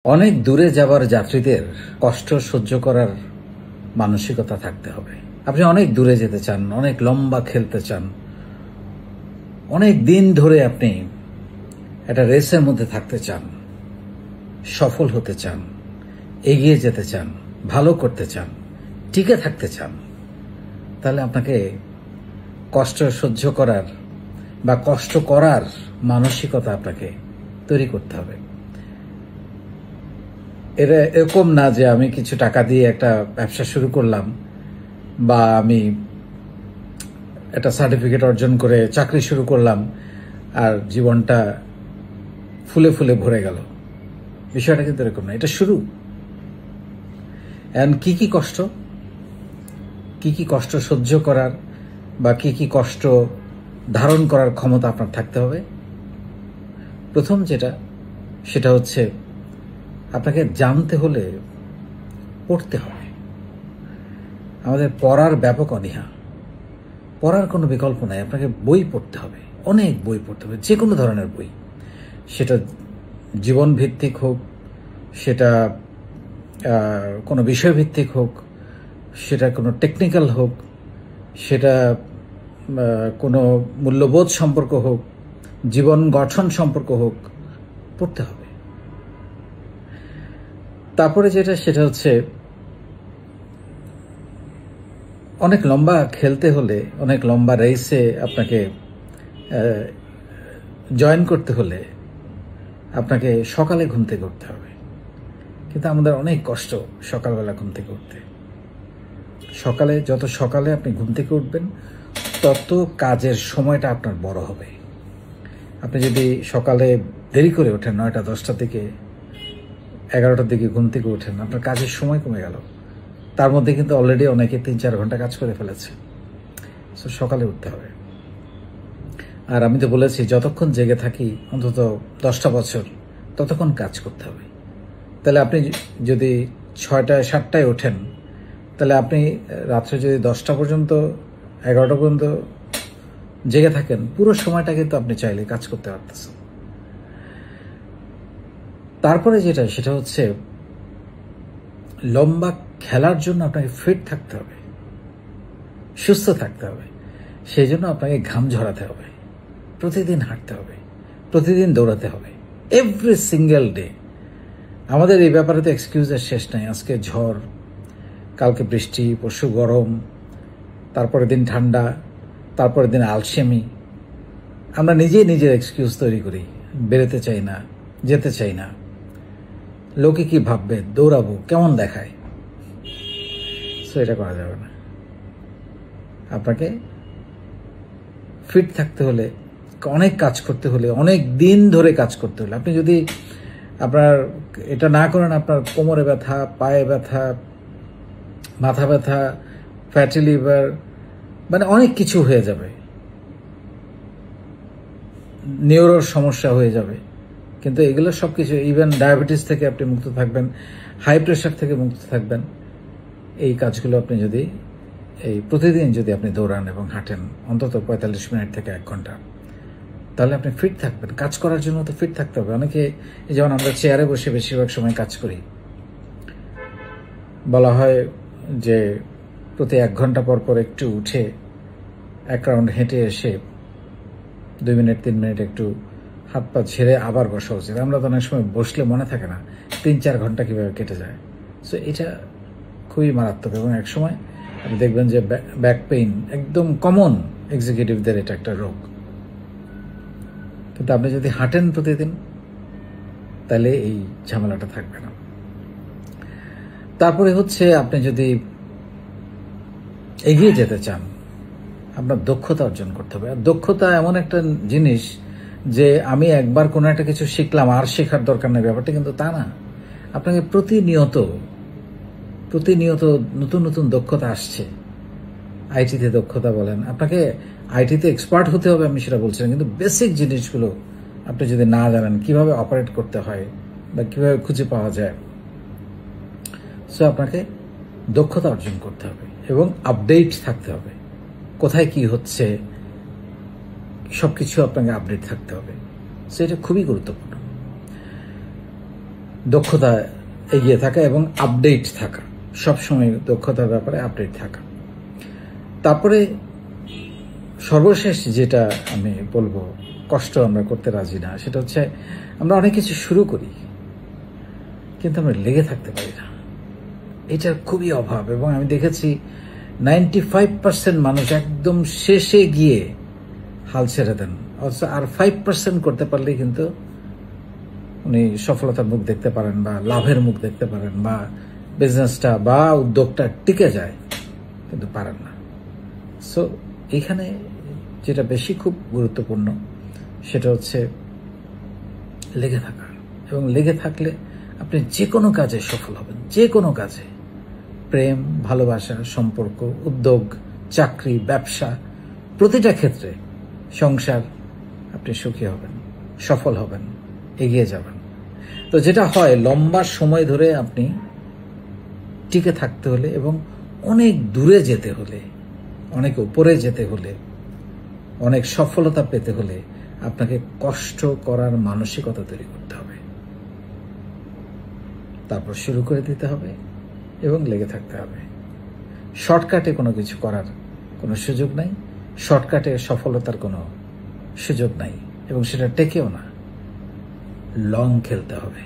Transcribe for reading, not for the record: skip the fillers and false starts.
অনেক দূরে যাবার যাত্রীদের কষ্ট সহ্য করার মানসিকতা থাকতে হবে। আপনি অনেক দূরে যেতে চান, অনেক লম্বা খেলতে চান, অনেক দিন ধরে আপনি একটা রেসের মধ্যে থাকতে চান, সফল হতে চান, এগিয়ে যেতে চান, ভালো করতে চান, টিকে থাকতে চান, তাহলে আপনাকে কষ্ট সহ্য করার বা কষ্ট করার মানসিকতা আপনাকে তৈরি করতে হবে। এটা এরকম না যে আমি কিছু টাকা দিয়ে একটা ব্যবসা শুরু করলাম বা আমি একটা সার্টিফিকেট অর্জন করে চাকরি শুরু করলাম আর জীবনটা ফুলে ফুলে ভরে গেল। বিষয়টা কিন্তু এরকম না, এটা শুরু। এন্ড কি কষ্ট সহ্য করার বা কি কষ্ট ধারণ করার ক্ষমতা আপনার থাকতে হবে। প্রথম সেটা হচ্ছে আপনাকে জানতে হলে পড়তে হবে। আমাদের পড়ার ব্যাপক অনীহা, পড়ার কোনো বিকল্প নাই, আপনাকে বই পড়তে হবে, অনেক বই পড়তে হবে, যে কোনো ধরনের বই, সেটা জীবন ভিত্তিক হোক, সেটা কোনো বিষয় ভিত্তিক হোক, সেটা কোনো টেকনিক্যাল হোক, সেটা কোনো মূল্যবোধ সম্পর্ক হোক, জীবন গঠন সম্পর্ক হোক, পড়তে হবে। তারপরে সেটা হচ্ছে অনেক লম্বা খেলতে হলে, অনেক লম্বা রেসে আপনাকে জয়েন করতে হলে আপনাকে সকালে ঘুম থেকে উঠতে হবে। কিন্তু আমাদের অনেক কষ্ট সকালবেলা ঘুম থেকে উঠতে। যত সকালে আপনি ঘুম থেকে উঠবেন তত কাজের সময়টা আপনার বড় হবে। আপনি যদি সকালে দেরি করে ওঠেন, 9টা 10টার দিকে, 11টার দিকে ঘুম থেকে ওঠেন, আপনার কাজের সময় কমে গেল। তার মধ্যে কিন্তু অলরেডি অনেকে 3-4 ঘন্টা কাজ করে ফেলেছে। সো সকালে উঠতে হবে। আর আমি তো বলেছি, যতক্ষণ জেগে থাকি, অন্তত 10টা বছর, ততক্ষণ কাজ করতে হবে। তাহলে আপনি যদি 6টায় 7টায় ওঠেন, তাহলে আপনি রাত্রে যদি 10টা পর্যন্ত, 11টা পর্যন্ত জেগে থাকেন, পুরো সময়টা কিন্তু আপনি চাইলে কাজ করতে পারতেছেন। তারপরে সেটা হচ্ছে লম্বা খেলার জন্য আপনাকে ফিট থাকতে হবে, সুস্থ থাকতে হবে। সেই জন্য আপনাকে ঘাম ঝরাতে হবে, প্রতিদিন হাঁটতে হবে, প্রতিদিন দৌড়াতে হবে, এভরি সিঙ্গেল ডে। আমাদের এই ব্যাপারে তো এক্সকিউজের শেষ নাই। আজকে ঝড়, কালকে বৃষ্টি, পরশু গরম, তারপরের দিন ঠান্ডা, তারপরের দিন আলসেমি। আমরা নিজের এক্সকিউজ তৈরি করি, বেরোতে চাই না, যেতে চাই না, লোকে কি ভাববে, দৌড়াবো, কেমন দেখায়। সো এটা করা যাবে না। আপনাকে ফিট থাকতে হলে, অনেক কাজ করতে হলে, অনেক দিন ধরে কাজ করতে হলে, আপনি যদি আপনার এটা না করেন, আপনার কোমরে ব্যথা, পায়ে ব্যথা, মাথা ব্যথা, ফ্যাটি লিভার, মানে অনেক কিছু হয়ে যাবে, নিউরোর সমস্যা হয়ে যাবে। কিন্তু এগুলো সবকিছু, ইভেন ডায়াবেটিস থেকে আপনি মুক্ত থাকবেন, হাই প্রেশার থেকে মুক্ত থাকবেন। এই কাজগুলো আপনি যদি প্রতিদিন যদি আপনি দৌড়ান এবং হাঁটেন অন্তত 45 মিনিট থেকে 1 ঘন্টা, তাহলে আপনি ফিট থাকবেন। কাজ করার জন্য তো ফিট থাকতে হবে। অনেকে, যেমন আমরা চেয়ারে বসে বেশিরভাগ সময় কাজ করি, বলা হয় যে প্রতি 1 ঘন্টা পর পর একটু উঠে 1 রাউন্ড হেঁটে এসে 2 মিনিট 3 মিনিট একটু হাত পা ঝেড়ে আবার বসা উচিত। আমরা তো অনেক সময় বসলে মনে থাকে না 3-4 ঘন্টা কিভাবে কেটে যায়। সো এটা খুবই মারাত্মক। এবং এক সময় আপনি দেখবেন যে ব্যাক পেইন একদম কমন, এক্সিকিউটিভদের এটা একটা রোগ। কিন্তু আপনি যদি হাঁটেন প্রতিদিন, তাহলে এই ঝামেলাটা থাকবে না। তারপরে হচ্ছে, আপনি যদি এগিয়ে যেতে চান, আপনার দক্ষতা অর্জন করতে হবে। আর দক্ষতা এমন একটা জিনিস যে আমি একবার কোনো একটা কিছু শিখলাম আর শেখার দরকার নেই, ব্যাপারটা কিন্তু তা না। আপনাকে প্রতিনিয়ত নতুন নতুন দক্ষতা আসছে। আইটিতে দক্ষতা বলেন, আপনাকে আইটিতে এক্সপার্ট হতে হবে আমি সেটা বলছি না, কিন্তু বেসিক জিনিসগুলো আপনি যদি না জানেন, কিভাবে অপারেট করতে হয় বা কিভাবে খুঁজে পাওয়া যায়, সো আপনাকে দক্ষতা অর্জন করতে হবে এবং আপডেট থাকতে হবে। কোথায় কি হচ্ছে সবকিছু আপনাকে আপডেট থাকতে হবে। সো এটা খুবই গুরুত্বপূর্ণ। দক্ষতা এগিয়ে থাকা এবং আপডেট থাকা, সবসময় দক্ষতার ব্যাপারে আপডেট থাকা। তারপরে সর্বশেষ যেটা আমি বলবো, কষ্ট আমরা করতে রাজি না, সেটা হচ্ছে আমরা অনেক কিছু শুরু করি কিন্তু আমরা লেগে থাকতে পারি না। এটার খুবই অভাব। এবং আমি দেখেছি 95% মানুষ একদম শেষে গিয়ে হাল ছেড়ে দেন, অথচ আর 5% করতে পারলে কিন্তু উনি সফলতার মুখ দেখতে পারেন বা লাভের মুখ দেখতে পারেন বা বিজনেসটা বা উদ্যোগটা টিকে যায়, কিন্তু পারেন না। সো এখানে যেটা বেশি খুব গুরুত্বপূর্ণ সেটা হচ্ছে লেগে থাকা। এবং লেগে থাকলে আপনি যে কোনো কাজে সফল হবেন, যে কোনো কাজে, প্রেম, ভালোবাসা, সম্পর্ক, উদ্যোগ, চাকরি, ব্যবসা, প্রতিটা ক্ষেত্রে, সংসার, আপনি সুখী হবেন, সফল হবেন, এগিয়ে যাবেন। তো যেটা হয়, লম্বা সময় ধরে আপনি টিকে থাকতে হলে এবং অনেক দূরে যেতে হলে, অনেক উপরে যেতে হলে, অনেক সফলতা পেতে হলে আপনাকে কষ্ট করার মানসিকতা তৈরি করতে হবে, তারপর শুরু করে দিতে হবে এবং লেগে থাকতে হবে। শর্টকাটে কোনো কিছু করার কোনো সুযোগ নাই, শর্টকাটে সফলতার কোনো সুযোগ নাই, এবং সেটা টেকেও না। লং খেলতে হবে।